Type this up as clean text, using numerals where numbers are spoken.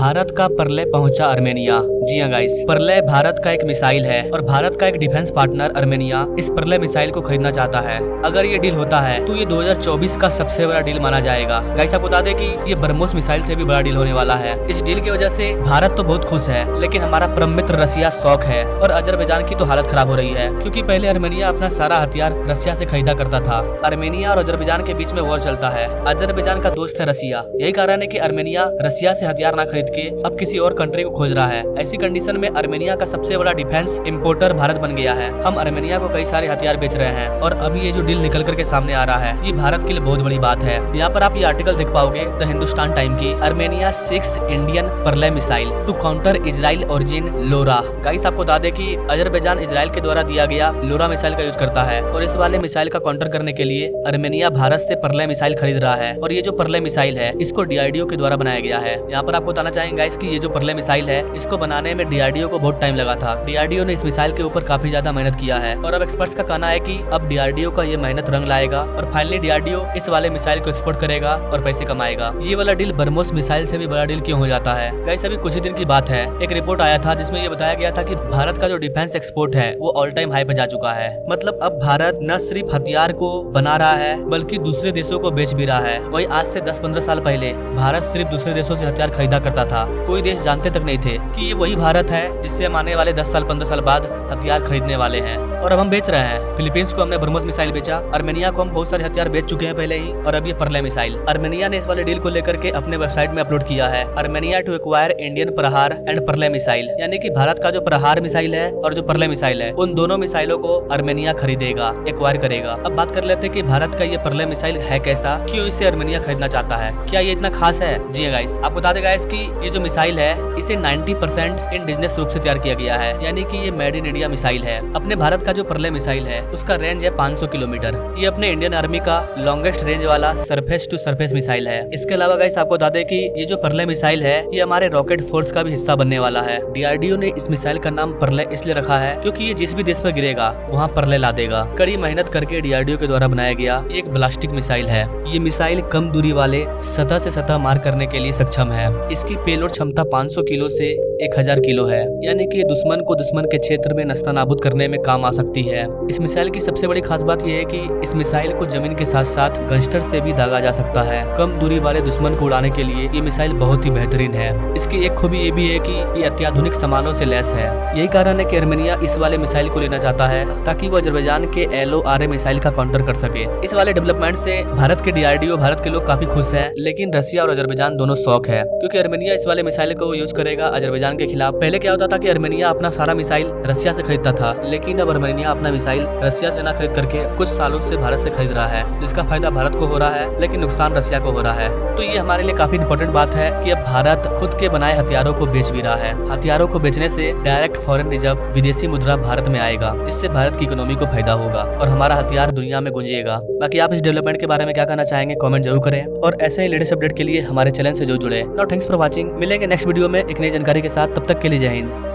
भारत का परले पहुंचा अर्मेनिया। जी हाँ गाइस, परले भारत का एक मिसाइल है और भारत का एक डिफेंस पार्टनर अर्मेनिया इस परले मिसाइल को खरीदना चाहता है। अगर ये डील होता है तो ये 2024 का सबसे बड़ा डील माना जाएगा। गाइस आपको बता दें कि ये ब्रह्मोस मिसाइल से भी बड़ा डील होने वाला है। इस डील की वजह से भारत तो बहुत खुश है, लेकिन हमारा परम मित्र रसिया शौक है और अजरबैजान की तो हालत खराब हो रही है, क्योंकि पहले अर्मेनिया अपना सारा हथियार रसिया से खरीदा करता था। अर्मेनिया और अजरबैजान के बीच में वॉर चलता है। अजरबैजान का दोस्त है रसिया। यही कारण है कि अर्मेनिया रसिया से हथियार ना खरीद के अब किसी और कंट्री को खोज रहा है। ऐसी कंडीशन में अर्मेनिया का सबसे बड़ा डिफेंस इंपोर्टर भारत बन गया है। हम अर्मेनिया को कई सारे हथियार बेच रहे हैं और अभी ये जो डील निकल करके सामने आ रहा है, ये भारत के लिए बहुत बड़ी बात है। यहाँ पर आप ये आर्टिकल देख पाओगे द हिंदुस्तान टाइम की, Armenia 6 Indian Pralay missile to counter Israel origin LORA. Guys आपको बता दें कि अजरबैजान इजराइल के द्वारा दिया गया लोरा मिसाइल का यूज करता है और इस वाले मिसाइल का काउंटर करने के लिए अर्मेनिया भारत से परले मिसाइल खरीद रहा है। और ये जो परले मिसाइल है इसको डीआरडीओ के द्वारा बनाया गया है। यहाँ पर आपको बताना चाहेंगे गाइस कि ये जो परले मिसाइल है इसको बनाने में डीआरडीओ को बहुत टाइम लगा था। डीआरडीओ ने इस मिसाइल के ऊपर काफी ज्यादा मेहनत किया है और अब एक्सपर्ट्स का कहना है कि अब डीआरडीओ का ये मेहनत रंग लाएगा और फाइनली डीआरडीओ इस वाले मिसाइल को एक्सपोर्ट करेगा और पैसे कमाएगा। ये वाला डील ब्रह्मोस मिसाइल से भी बड़ा डील क्यों हो जाता है? गाइस अभी कुछ ही दिन की बात है, एक रिपोर्ट आया था जिसमें ये बताया गया था कि भारत का जो डिफेंस एक्सपोर्ट है वो ऑल टाइम हाई पे जा चुका है। मतलब अब भारत न सिर्फ हथियार को बना रहा है बल्कि दूसरे देशों को बेच भी रहा है। वही आज से 10-15 साल पहले भारत सिर्फ दूसरे देशों से हथियार खरीदा करता था। कोई देश जानते तक नहीं थे कि ये वही भारत है जिससे हम आने वाले 10 साल 15 साल बाद हथियार खरीदने वाले हैं। और अब हम बेच रहे हैं। फिलीपींस को हमने ब्रह्मोस मिसाइल बेचा, अर्मेनिया को हम बहुत सारे हथियार बेच चुके हैं पहले ही, और अब ये परले मिसाइल। अर्मेनिया ने इस वाले डील को लेकर के अपने वेबसाइट में अपलोड किया है, अर्मेनिया टू एक्वायर इंडियन प्रहार एंड परले मिसाइल, यानी कि भारत का जो प्रहार मिसाइल है और जो परले मिसाइल है उन दोनों मिसाइलों को अर्मेनिया खरीदेगा, एक्वायर करेगा। अब बात कर लेते हैं कि भारत का ये परले मिसाइल है कैसा, क्यों इसे अर्मेनिया खरीदना चाहता है, क्या ये इतना खास है? जी गाइस, आपको बता दें गाइस कि ये जो मिसाइल है इसे 90% इंडिजिनस रूप से तैयार किया गया है, यानी कि ये मेड इन इंडिया मिसाइल है। अपने भारत का जो परले मिसाइल है उसका रेंज है 500 किलोमीटर। ये अपने इंडियन आर्मी का लॉन्गेस्ट रेंज वाला सरफेस टू सरफेस मिसाइल है। इसके अलावा गाइस आपको बता दें कि ये जो परले मिसाइल है ये हमारे रॉकेट फोर्स का भी हिस्सा बनने वाला है। डीआरडीओ ने इस मिसाइल का नाम परले इसलिए रखा है क्योंकि ये जिस भी देश पर गिरेगा वहाँ परले ला देगा। कड़ी मेहनत करके डीआरडीओ के द्वारा बनाया गया एक ब्लास्टिक मिसाइल है। ये मिसाइल कम दूरी वाले सतह से सतह मार करने के लिए सक्षम है। इसकी पेलोड क्षमता 500 किलो से 1000 किलो है, यानी कि दुश्मन को दुश्मन के क्षेत्र में नस्तानाबूद करने में काम आ सकती है। इस मिसाइल की सबसे बड़ी खास बात यह है कि इस मिसाइल को जमीन के साथ साथ गंस्टर से भी दागा जा सकता है। कम दूरी वाले दुश्मन को उड़ाने के लिए ये मिसाइल बहुत ही बेहतरीन है। इसकी एक खूबी ये भी है कि ये अत्याधुनिक सामानों से लैस है। यही कारण है कि अर्मेनिया इस वाले मिसाइल को लेना चाहता है ताकि वो अजरबैजान के LORA मिसाइल का काउंटर कर सके। इस वाले डेवलपमेंट से भारत के डीआरडीओ, भारत के लोग काफी खुश हैं, लेकिन रसिया और अजरबैजान दोनों शौक है, क्योंकि अर्मेनिया इस वाले मिसाइल को यूज करेगा अजरबैजान के खिलाफ। पहले क्या होता था कि अर्मेनिया अपना सारा मिसाइल रसिया से खरीदता था, लेकिन अब अर्मेनिया अपना मिसाइल रसिया से ना खरीद करके कुछ सालों से भारत से खरीद रहा है, जिसका फायदा भारत को हो रहा है लेकिन नुकसान रसिया को हो रहा है। तो ये हमारे लिए काफी इंपॉर्टेंट बात है कि अब भारत खुद के बनाए हथियारों को बेच भी रहा है। हथियारों को बेचने से डायरेक्ट फॉरेन रिजर्व विदेशी मुद्रा भारत में आएगा, जिससे भारत की इकोनॉमी को फायदा होगा और हमारा हथियार दुनिया में गूंजेगा। बाकी आप इस डेवलपमेंट के बारे में क्या कहना चाहेंगे कमेंट जरूर करें, और ऐसे ही लेटेस्ट अपडेट के लिए हमारे चैनल से जो जुड़े। Now thanks for watching. मिलेंगे नेक्स्ट वीडियो में एक नई जानकारी के साथ, तब तक के लिए जय हिंद।